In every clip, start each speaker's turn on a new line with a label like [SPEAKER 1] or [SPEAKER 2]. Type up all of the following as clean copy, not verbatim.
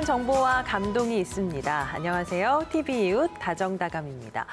[SPEAKER 1] 다양한 정보와 감동이 있습니다. 안녕하세요. TV 이웃 다정다감입니다.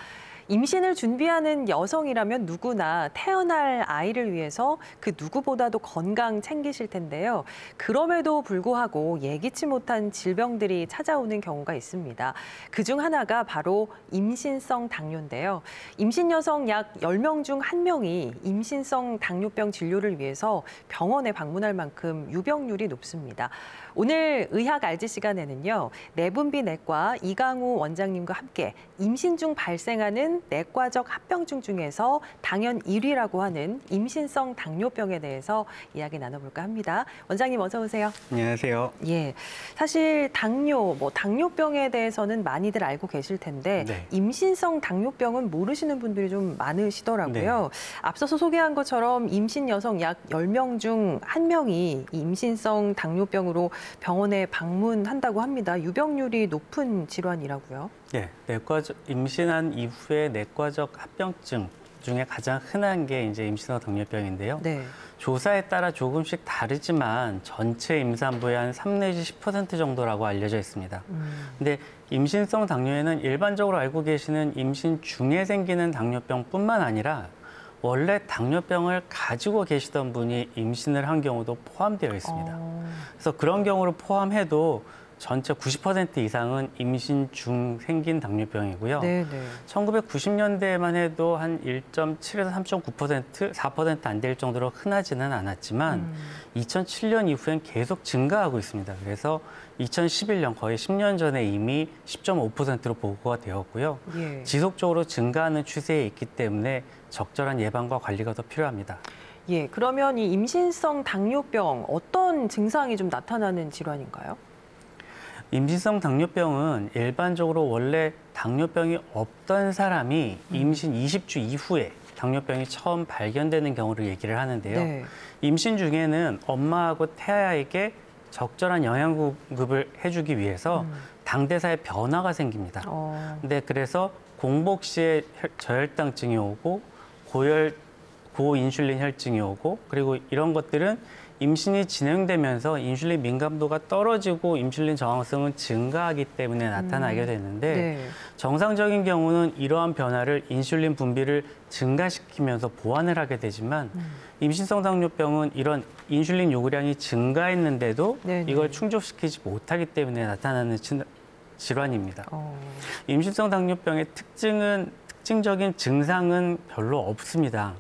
[SPEAKER 1] 임신을 준비하는 여성이라면 누구나 태어날 아이를 위해서 그 누구보다도 건강 챙기실 텐데요. 그럼에도 불구하고 예기치 못한 질병들이 찾아오는 경우가 있습니다. 그중 하나가 바로 임신성 당뇨인데요. 임신 여성 약 10명 중 1명이 임신성 당뇨병 진료를 위해서 병원에 방문할 만큼 유병률이 높습니다. 오늘 의학 알지 시간에는요. 내분비내과 이강우 원장님과 함께 임신 중 발생하는 내과적 합병증 중에서 당연 1위라고 하는 임신성 당뇨병에 대해서 이야기 나눠볼까 합니다. 원장님 어서 오세요.
[SPEAKER 2] 안녕하세요.
[SPEAKER 1] 예, 사실 당뇨병에 대해서는 많이들 알고 계실 텐데
[SPEAKER 2] 네.
[SPEAKER 1] 임신성 당뇨병은 모르시는 분들이 좀 많으시더라고요. 네. 앞서서 소개한 것처럼 임신 여성 약 10명 중 1명이 이 임신성 당뇨병으로 병원에 방문한다고 합니다. 유병률이 높은 질환이라고요.
[SPEAKER 2] 네, 임신한 이후에 내과적 합병증 중에 가장 흔한 게 이제 임신성 당뇨병인데요. 네. 조사에 따라 조금씩 다르지만 전체 임산부의 한 3 내지 10% 정도라고 알려져 있습니다. 근데 임신성 당뇨에는 일반적으로 알고 계시는 임신 중에 생기는 당뇨병뿐만 아니라 원래 당뇨병을 가지고 계시던 분이 임신을 한 경우도 포함되어 있습니다. 그래서 그런 경우를 포함해도 전체 90% 이상은 임신 중 생긴 당뇨병이고요. 네네. 1990년대에만 해도 한 1.7에서 3.9%, 4% 안 될 정도로 흔하지는 않았지만 2007년 이후엔 계속 증가하고 있습니다. 그래서 2011년 거의 10년 전에 이미 10.5%로 보고가 되었고요. 예. 지속적으로 증가하는 추세에 있기 때문에 적절한 예방과 관리가 더 필요합니다.
[SPEAKER 1] 예, 그러면 이 임신성 당뇨병 어떤 증상이 좀 나타나는 질환인가요?
[SPEAKER 2] 임신성 당뇨병은 일반적으로 원래 당뇨병이 없던 사람이 임신 20주 이후에 당뇨병이 처음 발견되는 경우를 얘기를 하는데요. 네. 임신 중에는 엄마하고 태아에게 적절한 영양 공급을 해주기 위해서 당대사의 변화가 생깁니다. 근데 그래서 공복 시에 저혈당증이 오고 고인슐린 혈증이 오고 그리고 이런 것들은 임신이 진행되면서 인슐린 민감도가 떨어지고 인슐린 저항성은 증가하기 때문에 나타나게 되는데 네. 정상적인 경우는 이러한 변화를 인슐린 분비를 증가시키면서 보완을 하게 되지만 임신성 당뇨병은 이런 인슐린 요구량이 증가했는데도 네네. 이걸 충족시키지 못하기 때문에 나타나는 질환입니다. 임신성 당뇨병의 특징적인 증상은 별로 없습니다.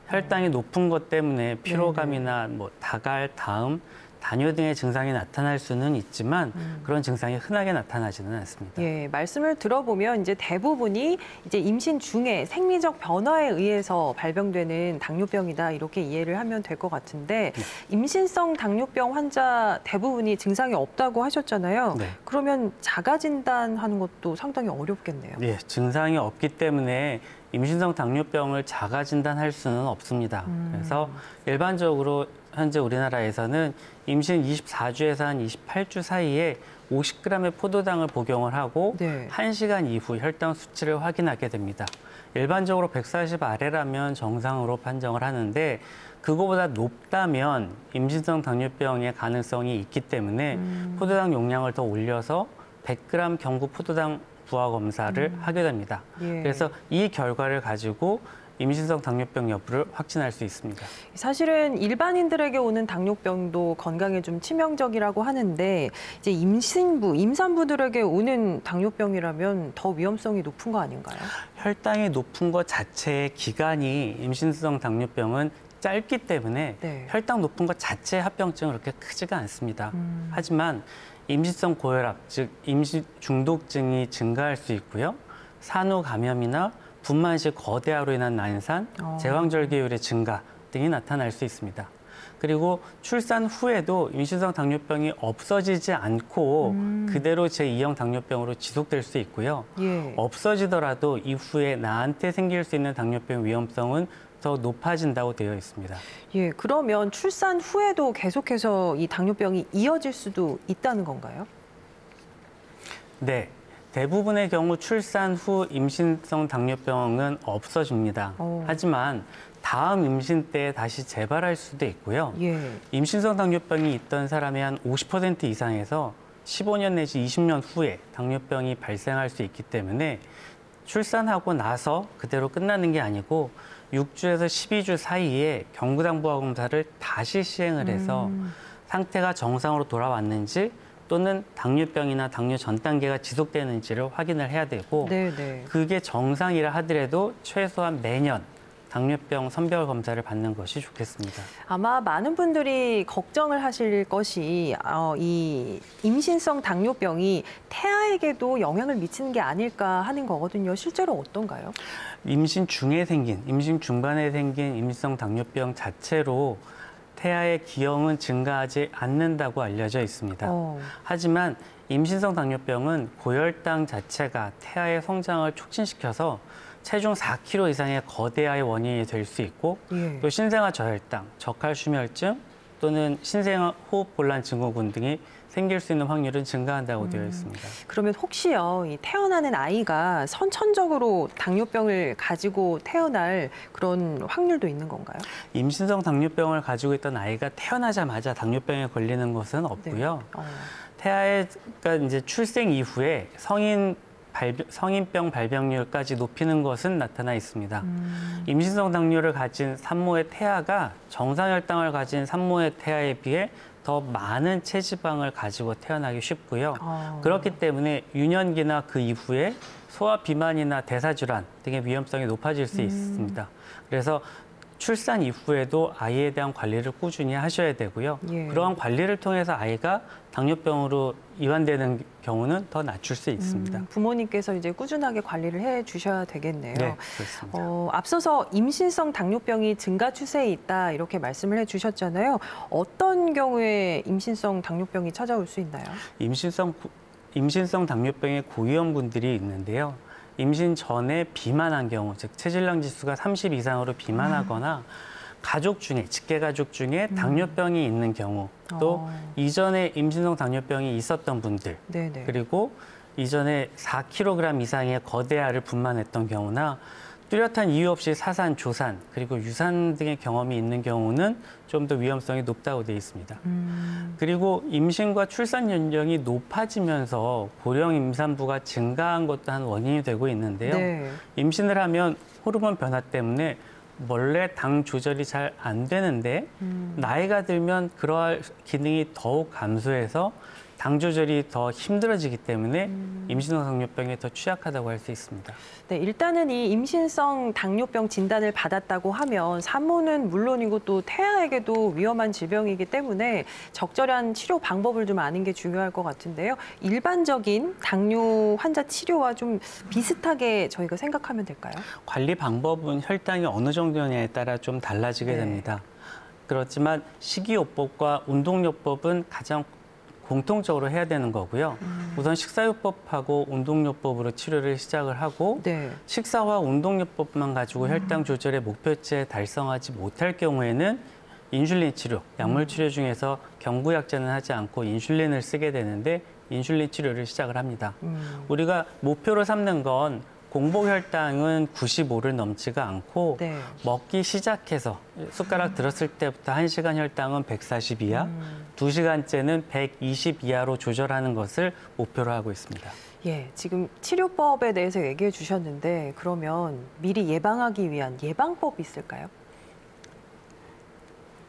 [SPEAKER 2] 혈당이 높은 것 때문에 피로감이나 다갈, 다음, 다뇨 등의 증상이 나타날 수는 있지만 그런 증상이 흔하게 나타나지는 않습니다.
[SPEAKER 1] 예, 말씀을 들어보면 이제 대부분이 이제 임신 중에 생리적 변화에 의해서 발병되는 당뇨병이다 이렇게 이해를 하면 될 것 같은데 네. 임신성 당뇨병 환자 대부분이 증상이 없다고 하셨잖아요. 네. 그러면 자가 진단하는 것도 상당히 어렵겠네요.
[SPEAKER 2] 네, 증상이 없기 때문에 임신성 당뇨병을 자가 진단할 수는 없습니다. 그래서 일반적으로 현재 우리나라에서는 임신 24주에서 한 28주 사이에 50g의 포도당을 복용을 하고 네. 1시간 이후 혈당 수치를 확인하게 됩니다. 일반적으로 140 아래라면 정상으로 판정을 하는데 그거보다 높다면 임신성 당뇨병의 가능성이 있기 때문에 포도당 용량을 더 올려서 100g 경구 포도당 부하 검사를 하게 됩니다. 예. 그래서 이 결과를 가지고 임신성 당뇨병 여부를 확진할 수 있습니다.
[SPEAKER 1] 사실은 일반인들에게 오는 당뇨병도 건강에 좀 치명적이라고 하는데 이제 임산부들에게 오는 당뇨병이라면 더 위험성이 높은 거 아닌가요?
[SPEAKER 2] 혈당이 높은 것 자체의 기간이 임신성 당뇨병은 짧기 때문에 네. 혈당 높은 것 자체의 합병증은 그렇게 크지가 않습니다. 하지만 임신성 고혈압, 즉 임신 중독증이 증가할 수 있고요. 산후 감염이나 분만 시 거대화로 인한 난산, 제왕절개율의 증가 등이 나타날 수 있습니다. 그리고 출산 후에도 임신성 당뇨병이 없어지지 않고 그대로 제2형 당뇨병으로 지속될 수 있고요. 예. 없어지더라도 이후에 나한테 생길 수 있는 당뇨병 위험성은 더 높아진다고 되어 있습니다.
[SPEAKER 1] 예, 그러면 출산 후에도 계속해서 이 당뇨병이 이어질 수도 있다는 건가요?
[SPEAKER 2] 네, 대부분의 경우 출산 후 임신성 당뇨병은 없어집니다. 하지만 다음 임신 때 다시 재발할 수도 있고요. 예. 임신성 당뇨병이 있던 사람의 한 50% 이상에서 15년 내지 20년 후에 당뇨병이 발생할 수 있기 때문에 출산하고 나서 그대로 끝나는 게 아니고 6주에서 12주 사이에 경부당부화 검사를 다시 시행을 해서 상태가 정상으로 돌아왔는지 또는 당뇨병이나 당뇨 전 단계가 지속되는지를 확인을 해야 되고 네네. 그게 정상이라 하더라도 최소한 매년 당뇨병 선별 검사를 받는 것이 좋겠습니다.
[SPEAKER 1] 아마 많은 분들이 걱정을 하실 것이 이 임신성 당뇨병이 태아에게도 영향을 미치는 게 아닐까 하는 거거든요. 실제로 어떤가요?
[SPEAKER 2] 임신 중에 생긴, 임신 중반에 생긴 임신성 당뇨병 자체로 태아의 기형은 증가하지 않는다고 알려져 있습니다. 하지만 임신성 당뇨병은 고혈당 자체가 태아의 성장을 촉진시켜서 체중 4kg 이상의 거대아의 원인이 될 수 있고 또 신생아 저혈당, 저칼슘혈증 또는 신생아 호흡곤란 증후군 등이 생길 수 있는 확률은 증가한다고 되어 있습니다.
[SPEAKER 1] 그러면 혹시요, 이 태어나는 아이가 선천적으로 당뇨병을 가지고 태어날 그런 확률도 있는 건가요?
[SPEAKER 2] 임신성 당뇨병을 가지고 있던 아이가 태어나자마자 당뇨병에 걸리는 것은 없고요. 네. 태아가 이제 출생 이후에 성인병 발병률까지 높이는 것은 나타나 있습니다. 임신성 당뇨를 가진 산모의 태아가 정상혈당을 가진 산모의 태아에 비해 더 많은 체지방을 가지고 태어나기 쉽고요. 그렇기 때문에 유년기나 그 이후에 소아 비만이나 대사질환 등의 위험성이 높아질 수 있습니다. 그래서 출산 이후에도 아이에 대한 관리를 꾸준히 하셔야 되고요. 그러한 관리를 통해서 아이가 당뇨병으로 이완되는 경우는 더 낮출 수 있습니다.
[SPEAKER 1] 부모님께서 이제 꾸준하게 관리를 해 주셔야 되겠네요.
[SPEAKER 2] 네, 그렇습니다.
[SPEAKER 1] 앞서서 임신성 당뇨병이 증가 추세에 있다 이렇게 말씀을 해 주셨잖아요. 어떤 경우에 임신성 당뇨병이 찾아올 수 있나요?
[SPEAKER 2] 임신성 당뇨병의 고위험군들이 있는데요. 임신 전에 비만한 경우, 즉 체질량 지수가 30 이상으로 비만하거나 가족 중에, 직계가족 중에 당뇨병이 있는 경우, 또 이전에 임신성 당뇨병이 있었던 분들, 네네. 그리고 이전에 4kg 이상의 거대아를 분만했던 경우나 뚜렷한 이유 없이 사산, 조산, 그리고 유산 등의 경험이 있는 경우는 좀 더 위험성이 높다고 되어 있습니다. 그리고 임신과 출산 연령이 높아지면서 고령 임산부가 증가한 것도 한 원인이 되고 있는데요. 네. 임신을 하면 호르몬 변화 때문에 원래 당 조절이 잘 안 되는데 나이가 들면 그러한 기능이 더욱 감소해서 당 조절이 더 힘들어지기 때문에 임신성 당뇨병에 더 취약하다고 할 수 있습니다.
[SPEAKER 1] 네, 일단은 이 임신성 당뇨병 진단을 받았다고 하면 산모는 물론이고 또 태아에게도 위험한 질병이기 때문에 적절한 치료 방법을 좀 아는 게 중요할 것 같은데요. 일반적인 당뇨 환자 치료와 좀 비슷하게 저희가 생각하면 될까요?
[SPEAKER 2] 관리 방법은 혈당이 어느 정도냐에 따라 좀 달라지게 됩니다. 그렇지만 식이요법과 운동요법은 가장 공통적으로 해야 되는 거고요. 우선 식사요법하고 운동요법으로 치료를 시작을 하고 식사와 운동요법만 가지고 혈당 조절의 목표치에 달성하지 못할 경우에는 인슐린 치료, 약물 치료 중에서 경구약제는 하지 않고 인슐린을 쓰게 되는데 인슐린 치료를 시작을 합니다. 우리가 목표로 삼는 건 공복 혈당은 95를 넘지가 않고 먹기 시작해서 숟가락 들었을 때부터 1시간 혈당은 140 이하, 2시간째는 120 이하로 조절하는 것을 목표로 하고 있습니다.
[SPEAKER 1] 예, 지금 치료법에 대해서 얘기해 주셨는데 그러면 미리 예방하기 위한 예방법이 있을까요?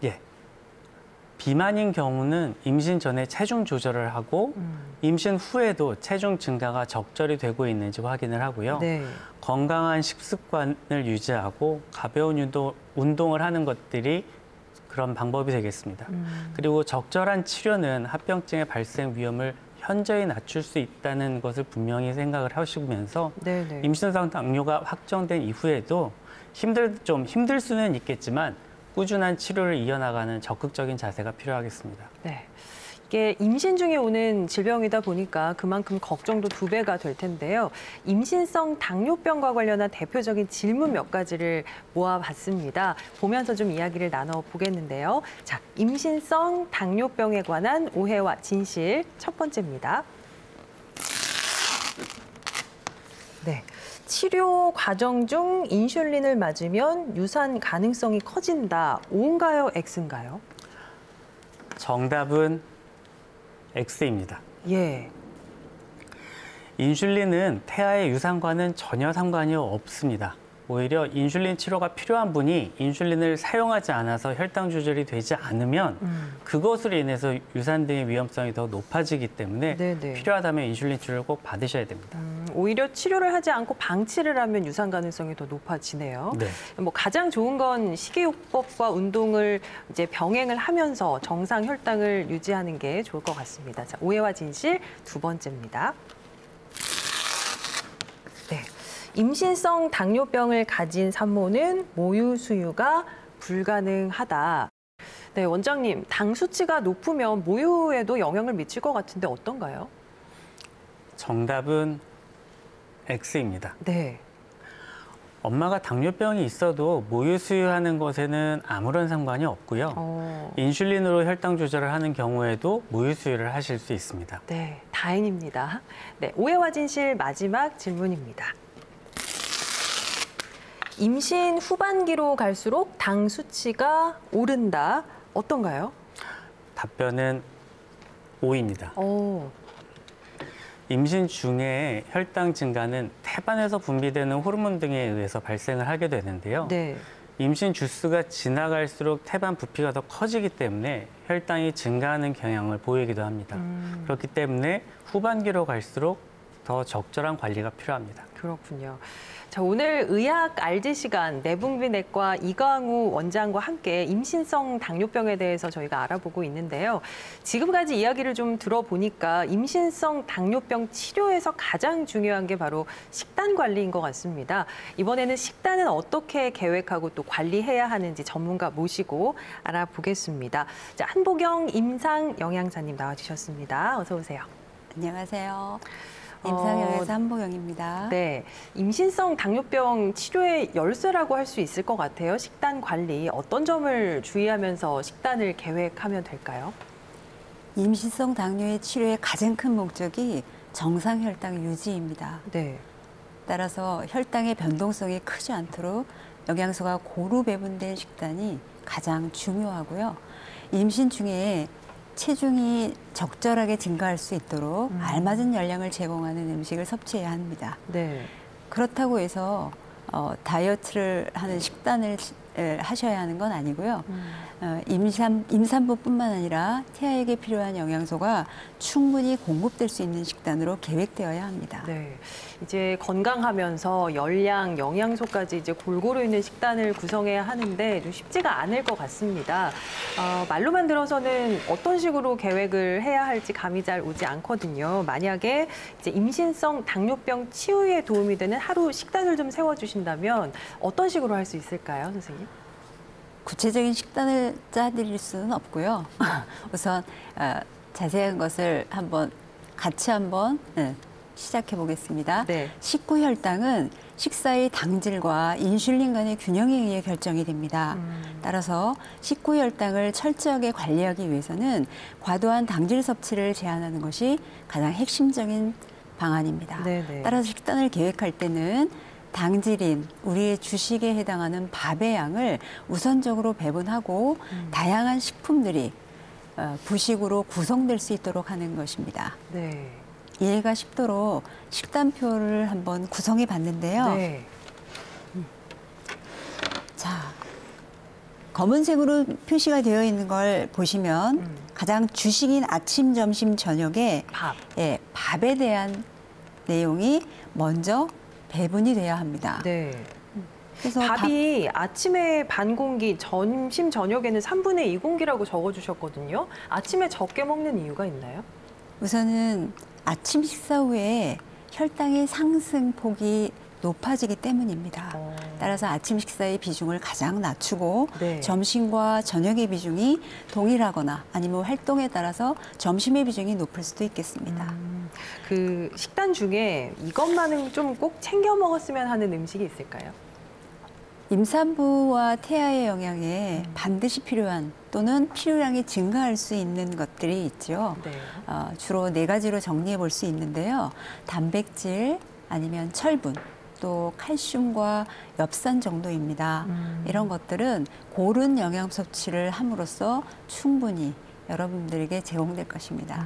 [SPEAKER 2] 예. 비만인 경우는 임신 전에 체중 조절을 하고 임신 후에도 체중 증가가 적절히 되고 있는지 확인을 하고요. 건강한 식습관을 유지하고 가벼운 운동을 하는 것들이 그런 방법이 되겠습니다. 그리고 적절한 치료는 합병증의 발생 위험을 현저히 낮출 수 있다는 것을 분명히 생각을 하시면서 임신성 당뇨가 확정된 이후에도 좀 힘들 수는 있겠지만 꾸준한 치료를 이어나가는 적극적인 자세가 필요하겠습니다.
[SPEAKER 1] 네. 이게 임신 중에 오는 질병이다 보니까 그만큼 걱정도 2배가 될 텐데요. 임신성 당뇨병과 관련한 대표적인 질문 몇 가지를 모아봤습니다. 보면서 좀 이야기를 나눠보겠는데요. 자, 임신성 당뇨병에 관한 오해와 진실 첫 번째입니다. 네. 치료 과정 중 인슐린을 맞으면 유산 가능성이 커진다. O인가요? X인가요?
[SPEAKER 2] 정답은 X입니다.
[SPEAKER 1] 예.
[SPEAKER 2] 인슐린은 태아의 유산과는 전혀 상관이 없습니다. 오히려 인슐린 치료가 필요한 분이 인슐린을 사용하지 않아서 혈당 조절이 되지 않으면 그것으로 인해서 유산 등의 위험성이 더 높아지기 때문에
[SPEAKER 1] 네네.
[SPEAKER 2] 필요하다면 인슐린 치료를 꼭 받으셔야 됩니다.
[SPEAKER 1] 오히려 치료를 하지 않고 방치를 하면 유산 가능성이 더 높아지네요.
[SPEAKER 2] 네.
[SPEAKER 1] 뭐 가장 좋은 건 식이요법과 운동을 이제 병행을 하면서 정상 혈당을 유지하는 게 좋을 것 같습니다. 자, 오해와 진실 두 번째입니다. 네. 임신성 당뇨병을 가진 산모는 모유 수유가 불가능하다. 네, 원장님, 당 수치가 높으면 모유에도 영향을 미칠 것 같은데 어떤가요?
[SPEAKER 2] 정답은 X입니다.
[SPEAKER 1] 네.
[SPEAKER 2] 엄마가 당뇨병이 있어도 모유 수유하는 것에는 아무런 상관이 없고요. 인슐린으로 혈당 조절을 하는 경우에도 모유 수유를 하실 수 있습니다.
[SPEAKER 1] 네, 다행입니다. 네, 오해와 진실 마지막 질문입니다. 임신 후반기로 갈수록 당 수치가 오른다. 어떤가요?
[SPEAKER 2] 답변은 O입니다. 임신 중에 혈당 증가는 태반에서 분비되는 호르몬 등에 의해서 발생을 하게 되는데요.
[SPEAKER 1] 네.
[SPEAKER 2] 임신 주수가 지나갈수록 태반 부피가 더 커지기 때문에 혈당이 증가하는 경향을 보이기도 합니다. 그렇기 때문에 후반기로 갈수록 더 적절한 관리가 필요합니다.
[SPEAKER 1] 그렇군요. 자, 오늘 의학 알지 시간 내분비내과 이광우 원장과 함께 임신성 당뇨병에 대해서 저희가 알아보고 있는데요. 지금까지 이야기를 좀 들어보니까 임신성 당뇨병 치료에서 가장 중요한 게 바로 식단 관리인 것 같습니다. 이번에는 식단은 어떻게 계획하고 또 관리해야 하는지 전문가 모시고 알아보겠습니다. 자, 한보경 임상 영양사님 나와주셨습니다. 어서 오세요.
[SPEAKER 3] 안녕하세요. 임상영양사 한보경입니다.
[SPEAKER 1] 네, 임신성 당뇨병 치료의 열쇠라고 할 수 있을 것 같아요. 식단 관리, 어떤 점을 주의하면서 식단을 계획하면 될까요?
[SPEAKER 3] 임신성 당뇨의 치료의 가장 큰 목적이 정상 혈당 유지입니다.
[SPEAKER 1] 네.
[SPEAKER 3] 따라서 혈당의 변동성이 크지 않도록 영양소가 고루 배분된 식단이 가장 중요하고요. 임신 중에 체중이 적절하게 증가할 수 있도록 알맞은 열량을 제공하는 음식을 섭취해야 합니다.
[SPEAKER 1] 네.
[SPEAKER 3] 그렇다고 해서 다이어트를 하는 식단을 하셔야 하는 건 아니고요. 임산부뿐만 아니라 태아에게 필요한 영양소가 충분히 공급될 수 있는 식단으로 계획되어야 합니다.
[SPEAKER 1] 네, 이제 건강하면서 열량, 영양소까지 이제 골고루 있는 식단을 구성해야 하는데 좀 쉽지가 않을 것 같습니다. 말로만 들어서는 어떤 식으로 계획을 해야 할지 감이 잘 오지 않거든요. 만약에 이제 임신성 당뇨병 치유에 도움이 되는 하루 식단을 좀 세워주신다면 어떤 식으로 할 수 있을까요, 선생님?
[SPEAKER 3] 구체적인 식단을 짜드릴 수는 없고요. 우선 자세한 것을 같이 한번 시작해 보겠습니다.
[SPEAKER 1] 네.
[SPEAKER 3] 식후 혈당은 식사의 당질과 인슐린 간의 균형에 의해 결정이 됩니다. 따라서 식후 혈당을 철저하게 관리하기 위해서는 과도한 당질 섭취를 제한하는 것이 가장 핵심적인 방안입니다.
[SPEAKER 1] 네네.
[SPEAKER 3] 따라서 식단을 계획할 때는 당질인 우리의 주식에 해당하는 밥의 양을 우선적으로 배분하고 다양한 식품들이 부식으로 구성될 수 있도록 하는 것입니다.
[SPEAKER 1] 네.
[SPEAKER 3] 이해가 쉽도록 식단표를 한번 구성해 봤는데요.
[SPEAKER 1] 네.
[SPEAKER 3] 자, 검은색으로 표시가 되어 있는 걸 보시면 가장 주식인 아침, 점심, 저녁에 밥에 대한 내용이 먼저 배분이 돼야 합니다.
[SPEAKER 1] 네.
[SPEAKER 3] 그래서
[SPEAKER 1] 밥이 아침에 반 공기, 점심, 저녁에는 3분의 2 공기라고 적어주셨거든요. 아침에 적게 먹는 이유가 있나요?
[SPEAKER 3] 우선은 아침 식사 후에 혈당의 상승폭이 높아지기 때문입니다. 따라서 아침 식사의 비중을 가장 낮추고
[SPEAKER 1] 네.
[SPEAKER 3] 점심과 저녁의 비중이 동일하거나 아니면 활동에 따라서 점심의 비중이 높을 수도 있겠습니다.
[SPEAKER 1] 그 식단 중에 이것만은 좀 꼭 챙겨 먹었으면 하는 음식이 있을까요?
[SPEAKER 3] 임산부와 태아의 영양에 반드시 필요한 또는 필요량이 증가할 수 있는 것들이 있죠.
[SPEAKER 1] 네.
[SPEAKER 3] 주로 4가지로 정리해 볼 수 있는데요. 단백질 아니면 철분, 또 칼슘과 엽산 정도입니다. 이런 것들은 고른 영양 섭취를 함으로써 충분히 여러분들에게 제공될 것입니다.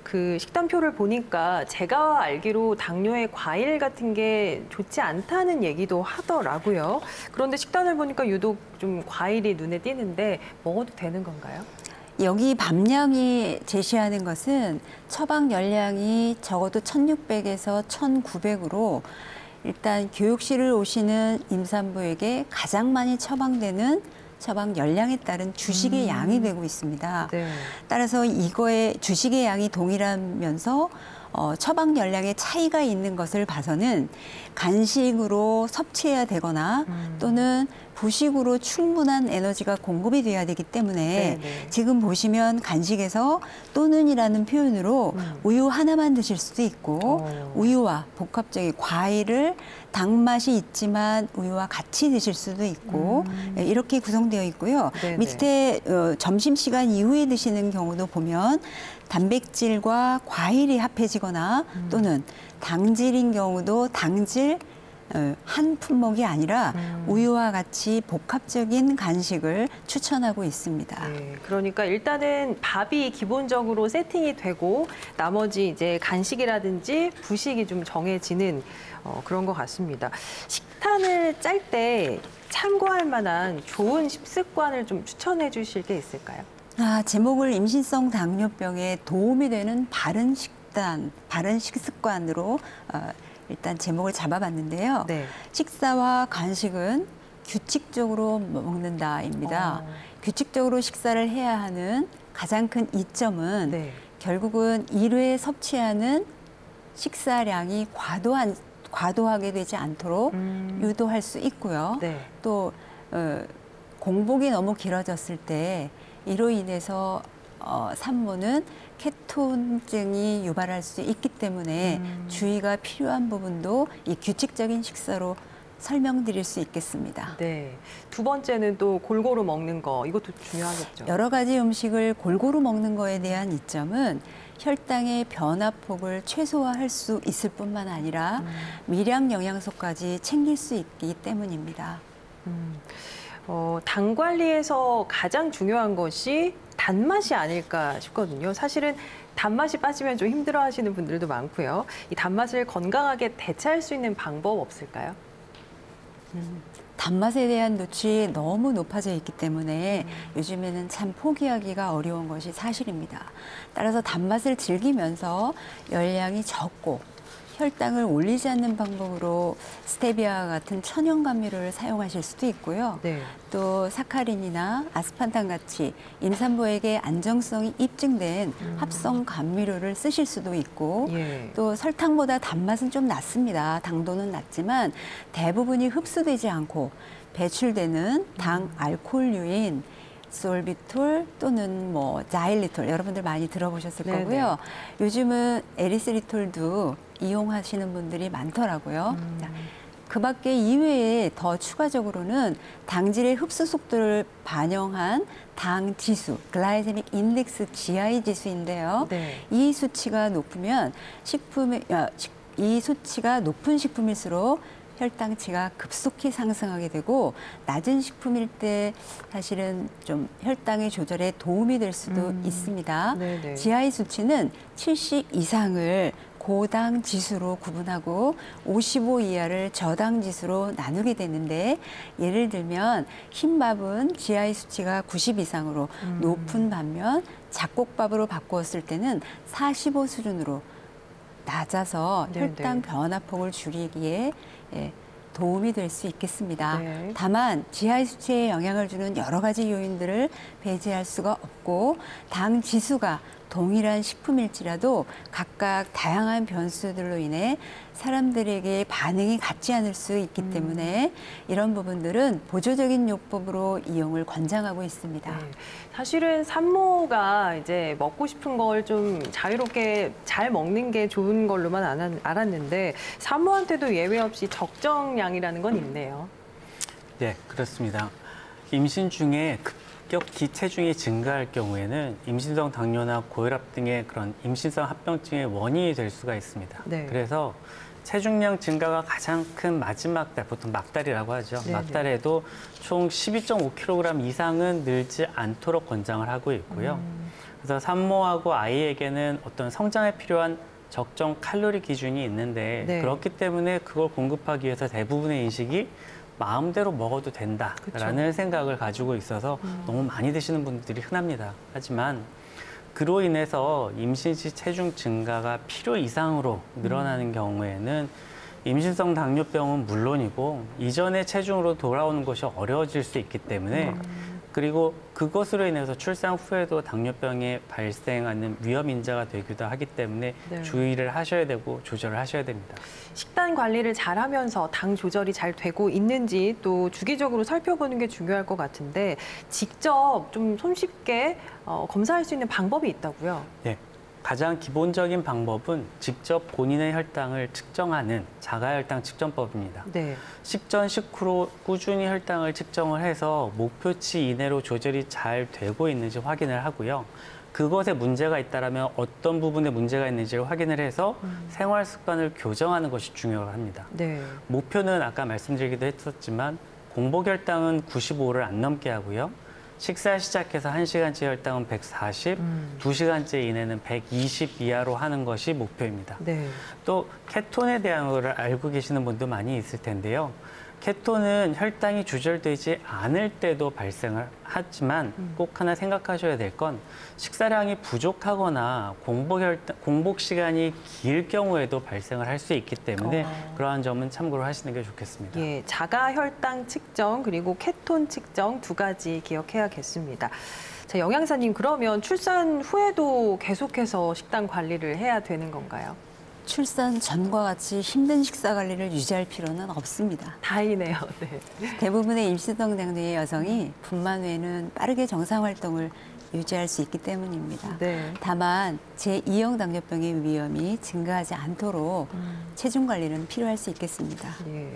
[SPEAKER 1] 그 식단표를 보니까 제가 알기로 당뇨에 과일 같은 게 좋지 않다는 얘기도 하더라고요. 그런데 식단을 보니까 유독 좀 과일이 눈에 띄는데 먹어도 되는 건가요?
[SPEAKER 3] 여기 밤량이 제시하는 것은 처방 열량이 적어도 1600에서 1900으로 일단 교육실을 오시는 임산부에게 가장 많이 처방되는 처방 열량에 따른 주식의 양이 되고 있습니다.
[SPEAKER 1] 네.
[SPEAKER 3] 따라서 이거의 주식의 양이 동일하면서 처방 열량의 차이가 있는 것을 봐서는 간식으로 섭취해야 되거나 또는 부식으로 충분한 에너지가 공급이 돼야 되기 때문에
[SPEAKER 1] 네네.
[SPEAKER 3] 지금 보시면 간식에서 또는이라는 표현으로 우유 하나만 드실 수도 있고 우유와 복합적인 과일을 단맛이 있지만 우유와 같이 드실 수도 있고 이렇게 구성되어 있고요.
[SPEAKER 1] 네네.
[SPEAKER 3] 밑에 점심시간 이후에 드시는 경우도 보면 단백질과 과일이 합해지거나 또는 당질인 경우도 당질 한 품목이 아니라 우유와 같이 복합적인 간식을 추천하고 있습니다.
[SPEAKER 1] 네, 그러니까 일단은 밥이 기본적으로 세팅이 되고 나머지 이제 간식이라든지 부식이 좀 정해지는 그런 것 같습니다. 식단을 짤 때 참고할 만한 좋은 식습관을 좀 추천해 주실 게 있을까요?
[SPEAKER 3] 제목을 임신성 당뇨병에 도움이 되는 바른 식단, 바른 식습관으로 일단 제목을 잡아봤는데요.
[SPEAKER 1] 네.
[SPEAKER 3] 식사와 간식은 규칙적으로 먹는다입니다. 규칙적으로 식사를 해야 하는 가장 큰 이점은
[SPEAKER 1] 네.
[SPEAKER 3] 결국은 1회에 섭취하는 식사량이 과도하게 되지 않도록 유도할 수 있고요.
[SPEAKER 1] 네.
[SPEAKER 3] 또 공복이 너무 길어졌을 때 이로 인해서 산모는 케톤증이 유발할 수 있기 때문에 주의가 필요한 부분도 이 규칙적인 식사로 설명드릴 수 있겠습니다.
[SPEAKER 1] 네. 두 번째는 또 골고루 먹는 거, 이것도 중요하겠죠.
[SPEAKER 3] 여러 가지 음식을 골고루 먹는 거에 대한 이점은 혈당의 변화폭을 최소화할 수 있을 뿐만 아니라 미량 영양소까지 챙길 수 있기 때문입니다.
[SPEAKER 1] 당 관리에서 가장 중요한 것이 단맛이 아닐까 싶거든요. 사실은 단맛이 빠지면 좀 힘들어하시는 분들도 많고요. 이 단맛을 건강하게 대체할 수 있는 방법 없을까요?
[SPEAKER 3] 단맛에 대한 노출이 너무 높아져 있기 때문에 요즘에는 참 포기하기가 어려운 것이 사실입니다. 따라서 단맛을 즐기면서 열량이 적고 혈당을 올리지 않는 방법으로 스테비아와 같은 천연 감미료를 사용하실 수도 있고요.
[SPEAKER 1] 네.
[SPEAKER 3] 또 사카린이나 아스파탐 같이 임산부에게 안정성이 입증된 합성 감미료를 쓰실 수도 있고
[SPEAKER 1] 예.
[SPEAKER 3] 또 설탕보다 단맛은 좀 낮습니다. 당도는 낮지만 대부분이 흡수되지 않고 배출되는 당 알코올류인 솔비톨 또는 자일리톨 여러분들 많이 들어보셨을
[SPEAKER 1] 네네.
[SPEAKER 3] 거고요. 요즘은 에리스리톨도 이용하시는 분들이 많더라고요. 그 밖에 이외에 더 추가적으로는 당질의 흡수 속도를 반영한 당 지수, 글라이세믹 인덱스 GI 지수인데요.
[SPEAKER 1] 네.
[SPEAKER 3] 이 수치가 높으면 이 수치가 높은 식품일수록 혈당치가 급속히 상승하게 되고 낮은 식품일 때 사실은 좀 혈당의 조절에 도움이 될 수도 있습니다.
[SPEAKER 1] 네네.
[SPEAKER 3] GI 수치는 70 이상을 고당 지수로 구분하고 55 이하를 저당 지수로 나누게 되는데 예를 들면 흰밥은 GI 수치가 90 이상으로 높은 반면 잡곡밥으로 바꾸었을 때는 45 수준으로 낮아서 혈당 변화폭을 줄이기에 도움이 될 수 있겠습니다.
[SPEAKER 1] 네.
[SPEAKER 3] 다만 GI 수치에 영향을 주는 여러 가지 요인들을 배제할 수가 없고 당 지수가 동일한 식품일지라도 각각 다양한 변수들로 인해 사람들에게 반응이 같지 않을 수 있기 때문에 이런 부분들은 보조적인 요법으로 이용을 권장하고 있습니다.
[SPEAKER 1] 네. 사실은 산모가 이제 먹고 싶은 걸 좀 자유롭게 잘 먹는 게 좋은 걸로만 알았는데 산모한테도 예외 없이 적정량이라는 건 있네요.
[SPEAKER 2] 네, 그렇습니다. 임신 중에 급격히 체중이 증가할 경우에는 임신성 당뇨나 고혈압 등의 그런 임신성 합병증의 원인이 될 수가 있습니다.
[SPEAKER 1] 네.
[SPEAKER 2] 그래서 체중량 증가가 가장 큰 마지막 달, 보통 막달이라고 하죠.
[SPEAKER 1] 네네.
[SPEAKER 2] 막달에도 총 12.5kg 이상은 늘지 않도록 권장을 하고 있고요. 그래서 산모하고 아이에게는 어떤 성장에 필요한 적정 칼로리 기준이 있는데 네. 그렇기 때문에 그걸 공급하기 위해서 대부분의 인식이 마음대로 먹어도 된다라는 그쵸. 생각을 가지고 있어서 너무 많이 드시는 분들이 흔합니다. 하지만 그로 인해서 임신 시 체중 증가가 필요 이상으로 늘어나는 경우에는 임신성 당뇨병은 물론이고 이전의 체중으로 돌아오는 것이 어려워질 수 있기 때문에 그리고 그것으로 인해서 출산 후에도 당뇨병이 발생하는 위험 인자가 되기도 하기 때문에 네. 주의를 하셔야 되고 조절을 하셔야 됩니다.
[SPEAKER 1] 식단 관리를 잘하면서 당 조절이 잘 되고 있는지 또 주기적으로 살펴보는 게 중요할 것 같은데 직접 좀 손쉽게 검사할 수 있는 방법이 있다고요?
[SPEAKER 2] 네. 가장 기본적인 방법은 직접 본인의 혈당을 측정하는 자가혈당 측정법입니다. 네. 식전 식후로 꾸준히 혈당을 측정을 해서 목표치 이내로 조절이 잘 되고 있는지 확인을 하고요. 그것에 문제가 있다면 어떤 부분에 문제가 있는지를 확인을 해서 생활 습관을 교정하는 것이 중요합니다. 네. 목표는 아까 말씀드리기도 했었지만 공복 혈당은 95를 안 넘게 하고요. 식사 시작해서 1시간째 혈당은 140, 2시간째 이내는 120 이하로 하는 것이 목표입니다. 네. 또 케톤에 대한 걸 알고 계시는 분도 많이 있을 텐데요. 케톤은 혈당이 조절되지 않을 때도 발생을 하지만 꼭 하나 생각하셔야 될 건 식사량이 부족하거나 공복 시간이 길 경우에도 발생을 할 수 있기 때문에 그러한 점은 참고를 하시는 게 좋겠습니다.
[SPEAKER 1] 예, 자가 혈당 측정 그리고 케톤 측정 두 가지 기억해야겠습니다. 자, 영양사님 그러면 출산 후에도 계속해서 식단 관리를 해야 되는 건가요?
[SPEAKER 3] 출산 전과 같이 힘든 식사 관리를 유지할 필요는 없습니다.
[SPEAKER 1] 다행이네요. 네.
[SPEAKER 3] 대부분의 임신성 당뇨의 여성이 분만 후에는 빠르게 정상 활동을 유지할 수 있기 때문입니다. 네. 다만 제2형 당뇨병의 위험이 증가하지 않도록 체중 관리는 필요할 수 있겠습니다.
[SPEAKER 1] 예.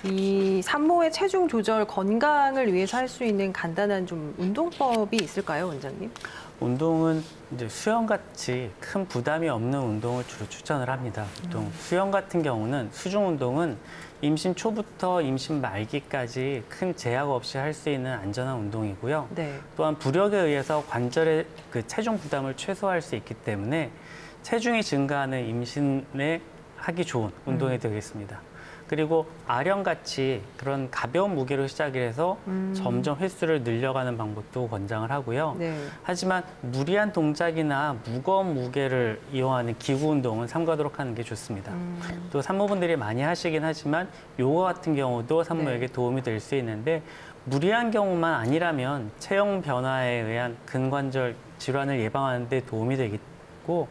[SPEAKER 1] 이 산모의 체중 조절 건강을 위해서 할 수 있는 간단한 좀 운동법이 있을까요, 원장님?
[SPEAKER 2] 운동은 이제 수영같이 큰 부담이 없는 운동을 주로 추천을 합니다. 보통 수영 같은 경우는 수중 운동은 임신 초부터 임신 말기까지 큰 제약 없이 할 수 있는 안전한 운동이고요. 네. 또한 부력에 의해서 관절의 그 체중 부담을 최소화할 수 있기 때문에 체중이 증가하는 임신에 하기 좋은 운동이 되겠습니다. 그리고 아령같이 그런 가벼운 무게로 시작해서 점점 횟수를 늘려가는 방법도 권장을 하고요. 네. 하지만 무리한 동작이나 무거운 무게를 이용하는 기구 운동은 삼가도록 하는 게 좋습니다. 또 산모분들이 많이 하시긴 하지만 요가 같은 경우도 산모에게 네. 도움이 될 수 있는데 무리한 경우만 아니라면 체형 변화에 의한 근관절 질환을 예방하는 데 도움이 되겠고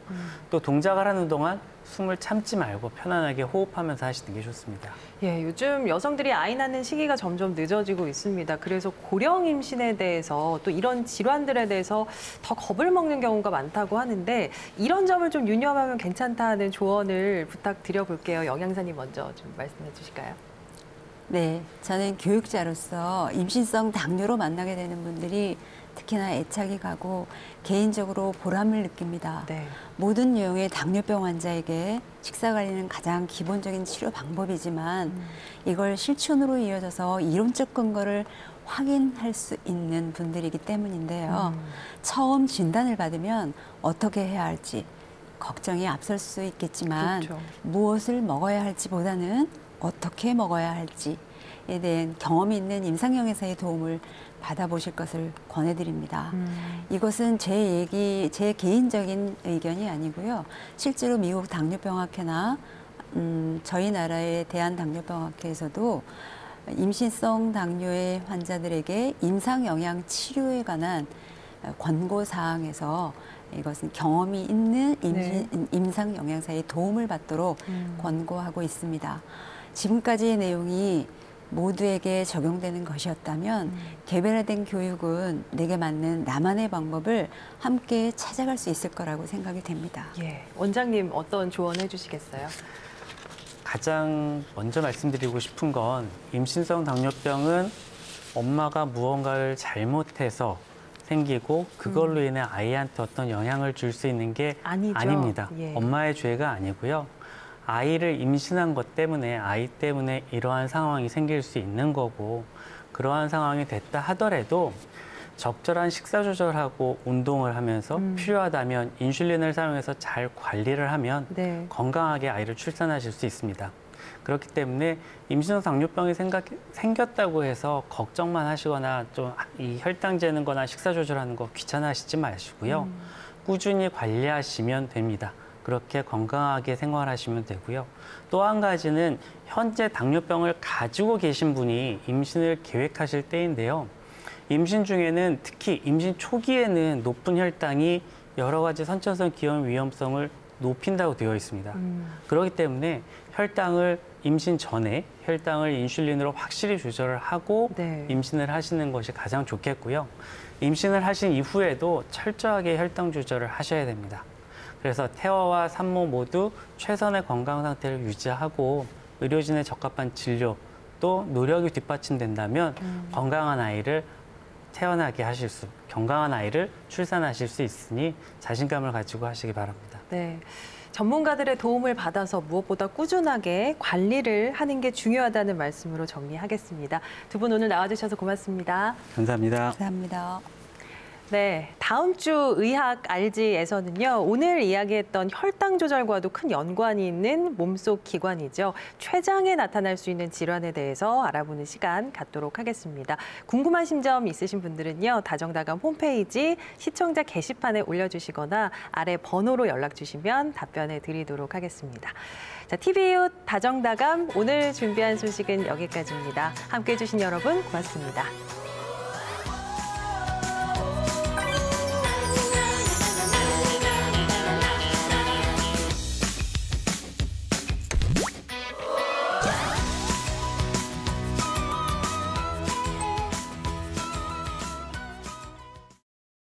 [SPEAKER 2] 또 동작을 하는 동안 숨을 참지 말고 편안하게 호흡하면서 하시는 게 좋습니다.
[SPEAKER 1] 예, 요즘 여성들이 아이 낳는 시기가 점점 늦어지고 있습니다. 그래서 고령 임신에 대해서 또 이런 질환들에 대해서 더 겁을 먹는 경우가 많다고 하는데 이런 점을 좀 유념하면 괜찮다는 조언을 부탁드려 볼게요. 영양사님 먼저 좀 말씀해 주실까요?
[SPEAKER 3] 네, 저는 교육자로서 임신성 당뇨로 만나게 되는 분들이 특히나 애착이 가고 개인적으로 보람을 느낍니다. 네. 모든 유형의 당뇨병 환자에게 식사 관리는 가장 기본적인 치료 방법이지만 이걸 실천으로 이어져서 이론적 근거를 확인할 수 있는 분들이기 때문인데요. 처음 진단을 받으면 어떻게 해야 할지 걱정이 앞설 수 있겠지만 그렇죠. 무엇을 먹어야 할지보다는 어떻게 먹어야 할지에 대한 경험이 있는 임상영양사의 도움을 받아보실 것을 권해드립니다. 이것은 제 개인적인 의견이 아니고요. 실제로 미국 당뇨병학회나 저희 나라의 대한당뇨병학회에서도 임신성 당뇨의 환자들에게 임상영양 치료에 관한 권고사항에서 이것은 경험이 있는 임상영양사의 도움을 받도록 권고하고 있습니다. 지금까지의 내용이 모두에게 적용되는 것이었다면 개별화된 교육은 내게 맞는 나만의 방법을 함께 찾아갈 수 있을 거라고 생각이 됩니다.
[SPEAKER 1] 예, 원장님 어떤 조언 해주시겠어요?
[SPEAKER 2] 가장 먼저 말씀드리고 싶은 건 임신성 당뇨병은 엄마가 무언가를 잘못해서 생기고 그걸로 인해 아이한테 어떤 영향을 줄 수 있는 게 아닙니다. 예. 엄마의 죄가 아니고요. 아이를 임신한 것 때문에 아이 때문에 이러한 상황이 생길 수 있는 거고 그러한 상황이 됐다 하더라도 적절한 식사 조절하고 운동을 하면서 필요하다면 인슐린을 사용해서 잘 관리를 하면
[SPEAKER 1] 네.
[SPEAKER 2] 건강하게 아이를 출산하실 수 있습니다. 그렇기 때문에 임신 후 당뇨병이 생겼다고 해서 걱정만 하시거나 좀 이 혈당 재는 거나 식사 조절하는 거 귀찮아하시지 마시고요. 꾸준히 관리하시면 됩니다. 그렇게 건강하게 생활하시면 되고요. 또 한 가지는 현재 당뇨병을 가지고 계신 분이 임신을 계획하실 때인데요. 임신 중에는 특히 임신 초기에는 높은 혈당이 여러 가지 선천성 기형 위험성을 높인다고 되어 있습니다. 그렇기 때문에 혈당을 임신 전에 혈당을 인슐린으로 확실히 조절을 하고
[SPEAKER 1] 네.
[SPEAKER 2] 임신을 하시는 것이 가장 좋겠고요. 임신을 하신 이후에도 철저하게 혈당 조절을 하셔야 됩니다. 그래서 태아와 산모 모두 최선의 건강 상태를 유지하고 의료진의 적합한 진료 또 노력이 뒷받침된다면 건강한 아이를 건강한 아이를 출산하실 수 있으니 자신감을 가지고 하시기 바랍니다.
[SPEAKER 1] 네. 전문가들의 도움을 받아서 무엇보다 꾸준하게 관리를 하는 게 중요하다는 말씀으로 정리하겠습니다. 두 분 오늘 나와주셔서 고맙습니다.
[SPEAKER 2] 감사합니다.
[SPEAKER 3] 감사합니다.
[SPEAKER 1] 네, 다음 주 의학 알지에서는요, 오늘 이야기했던 혈당 조절과도 큰 연관이 있는 몸속 기관이죠. 췌장에 나타날 수 있는 질환에 대해서 알아보는 시간 갖도록 하겠습니다. 궁금하신 점 있으신 분들은요, 다정다감 홈페이지 시청자 게시판에 올려주시거나 아래 번호로 연락 주시면 답변해 드리도록 하겠습니다. 자, TV이웃 다정다감 오늘 준비한 소식은 여기까지입니다. 함께해 주신 여러분 고맙습니다.